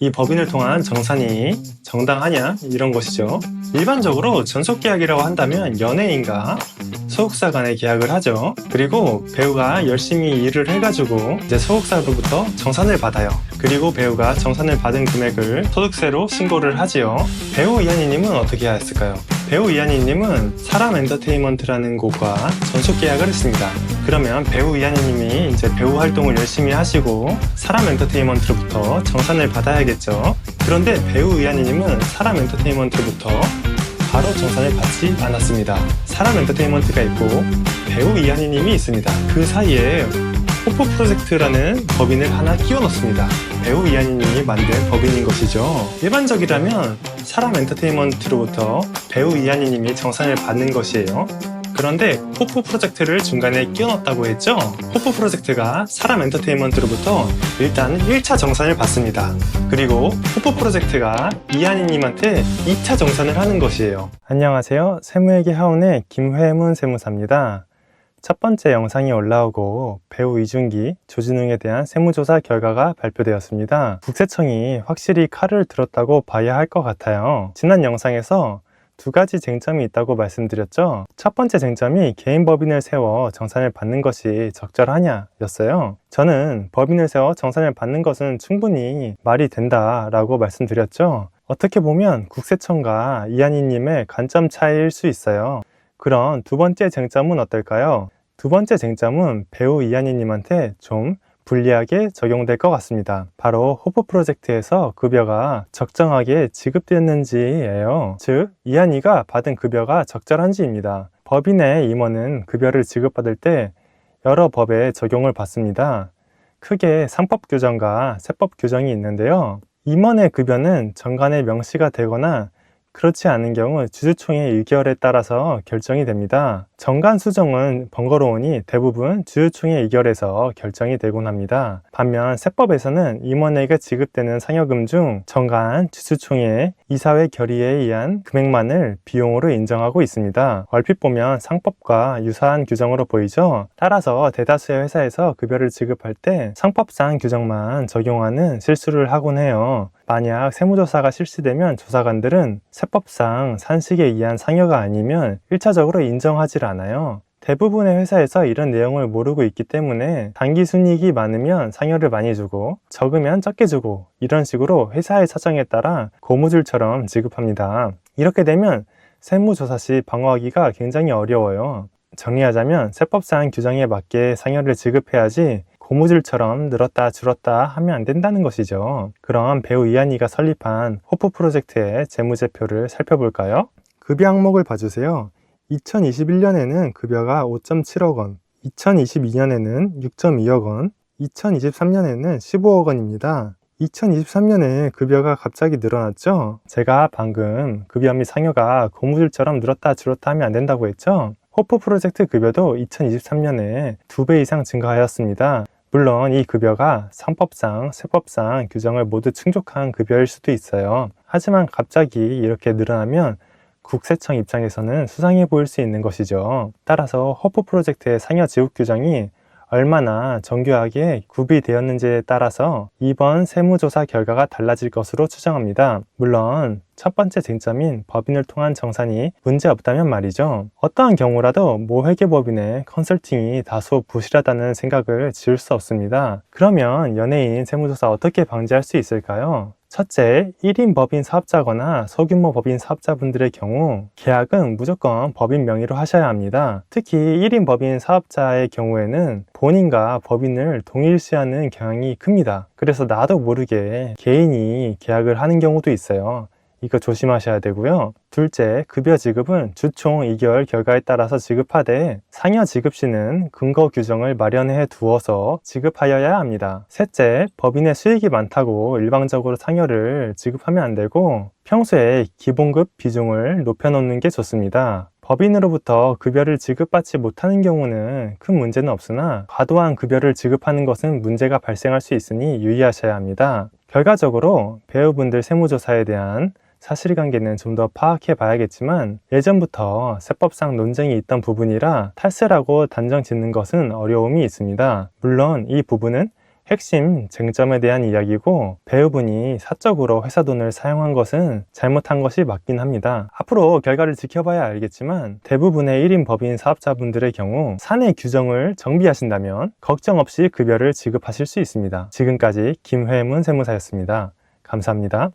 이 법인을 통한 정산이 정당하냐 이런 것이죠. 일반적으로 전속계약이라고 한다면 연예인과 소속사 간의 계약을 하죠. 그리고 배우가 열심히 일을 해가지고 이제 소속사로부터 정산을 받아요. 그리고 배우가 정산을 받은 금액을 소득세로 신고를 하지요. 배우 이한희님은 어떻게 하였을까요? 배우 이한희님은 사람 엔터테인먼트라는 곳과 전속 계약을 했습니다. 그러면 배우 이한희님이 이제 배우 활동을 열심히 하시고 사람 엔터테인먼트로부터 정산을 받아야겠죠. 그런데 배우 이한희님은 사람 엔터테인먼트로부터 바로 정산을 받지 않았습니다. 사람 엔터테인먼트가 있고 배우 이한희님이 있습니다. 그 사이에 호프 프로젝트라는 법인을 하나 끼워 넣습니다. 배우 이한희님이 만든 법인인 것이죠. 일반적이라면 사람 엔터테인먼트로부터 배우 이한희님이 정산을 받는 것이에요. 그런데 호프 프로젝트를 중간에 끼워 넣었다고 했죠? 호프 프로젝트가 사람 엔터테인먼트로부터 일단 1차 정산을 받습니다. 그리고 호프 프로젝트가 이한희님한테 2차 정산을 하는 것이에요. 안녕하세요. 세무회계 하원의 김회문 세무사입니다. 첫 번째 영상이 올라오고 배우 이준기, 조진웅에 대한 세무조사 결과가 발표되었습니다. 국세청이 확실히 칼을 들었다고 봐야 할 것 같아요. 지난 영상에서 두 가지 쟁점이 있다고 말씀드렸죠. 첫 번째 쟁점이 개인 법인을 세워 정산을 받는 것이 적절하냐 였어요. 저는 법인을 세워 정산을 받는 것은 충분히 말이 된다 라고 말씀드렸죠. 어떻게 보면 국세청과 이한희님의 관점 차이일 수 있어요. 그럼 두 번째 쟁점은 어떨까요? 두 번째 쟁점은 배우 이한희님한테 좀 불리하게 적용될 것 같습니다. 바로 호프 프로젝트에서 급여가 적정하게 지급됐는지예요. 즉, 이한희가 받은 급여가 적절한지입니다. 법인의 임원은 급여를 지급받을 때 여러 법에 적용을 받습니다. 크게 상법 규정과 세법 규정이 있는데요. 임원의 급여는 정관에 명시가 되거나 그렇지 않은 경우 주주총회 의결에 따라서 결정이 됩니다. 정관 수정은 번거로우니 대부분 주주총회 의결에서 결정이 되곤 합니다. 반면 세법에서는 임원에게 지급되는 상여금 중 정관, 주주총회, 이사회 결의에 의한 금액만을 비용으로 인정하고 있습니다. 얼핏 보면 상법과 유사한 규정으로 보이죠? 따라서 대다수의 회사에서 급여를 지급할 때 상법상 규정만 적용하는 실수를 하곤 해요. 만약 세무조사가 실시되면 조사관들은 세법상 산식에 의한 상여가 아니면 1차적으로 인정하지 않아요. 대부분의 회사에서 이런 내용을 모르고 있기 때문에 단기 순이익이 많으면 상여를 많이 주고 적으면 적게 주고 이런 식으로 회사의 사정에 따라 고무줄처럼 지급합니다. 이렇게 되면 세무조사 시 방어하기가 굉장히 어려워요. 정리하자면 세법상 규정에 맞게 상여를 지급해야지 고무줄처럼 늘었다 줄었다 하면 안 된다는 것이죠. 그럼 배우 이한희가 설립한 호프 프로젝트의 재무제표를 살펴볼까요? 급여 항목을 봐주세요. 2021년에는 급여가 5.7억 원, 2022년에는 6.2억 원, 2023년에는 15억 원입니다. 2023년에 급여가 갑자기 늘어났죠? 제가 방금 급여 및 상여가 고무줄처럼 늘었다 줄었다 하면 안 된다고 했죠? 호프 프로젝트 급여도 2023년에 2배 이상 증가하였습니다. 물론 이 급여가 상법상, 세법상 규정을 모두 충족한 급여일 수도 있어요. 하지만 갑자기 이렇게 늘어나면 국세청 입장에서는 수상해 보일 수 있는 것이죠. 따라서 호프 프로젝트의 상여 지급 규정이 얼마나 정교하게 구비되었는지에 따라서 이번 세무조사 결과가 달라질 것으로 추정합니다. 물론 첫 번째 쟁점인 법인을 통한 정산이 문제없다면 말이죠. 어떠한 경우라도 모 회계법인의 컨설팅이 다소 부실하다는 생각을 지울 수 없습니다. 그러면 연예인 세무조사 어떻게 방지할 수 있을까요? 첫째, 1인 법인 사업자거나 소규모 법인 사업자분들의 경우 계약은 무조건 법인 명의로 하셔야 합니다. 특히 1인 법인 사업자의 경우에는 본인과 법인을 동일시하는 경향이 큽니다. 그래서 나도 모르게 개인이 계약을 하는 경우도 있어요. 이거 조심하셔야 되고요. 둘째, 급여 지급은 주총 의결 결과에 따라서 지급하되 상여 지급 시는 근거 규정을 마련해 두어서 지급하여야 합니다. 셋째, 법인의 수익이 많다고 일방적으로 상여를 지급하면 안 되고 평소에 기본급 비중을 높여놓는 게 좋습니다. 법인으로부터 급여를 지급받지 못하는 경우는 큰 문제는 없으나 과도한 급여를 지급하는 것은 문제가 발생할 수 있으니 유의하셔야 합니다. 결과적으로 배우분들 세무조사에 대한 사실관계는 좀 더 파악해 봐야겠지만 예전부터 세법상 논쟁이 있던 부분이라 탈세라고 단정 짓는 것은 어려움이 있습니다. 물론 이 부분은 핵심 쟁점에 대한 이야기고, 배우분이 사적으로 회사 돈을 사용한 것은 잘못한 것이 맞긴 합니다. 앞으로 결과를 지켜봐야 알겠지만 대부분의 1인 법인 사업자분들의 경우 사내 규정을 정비하신다면 걱정 없이 급여를 지급하실 수 있습니다. 지금까지 김회문 세무사였습니다. 감사합니다.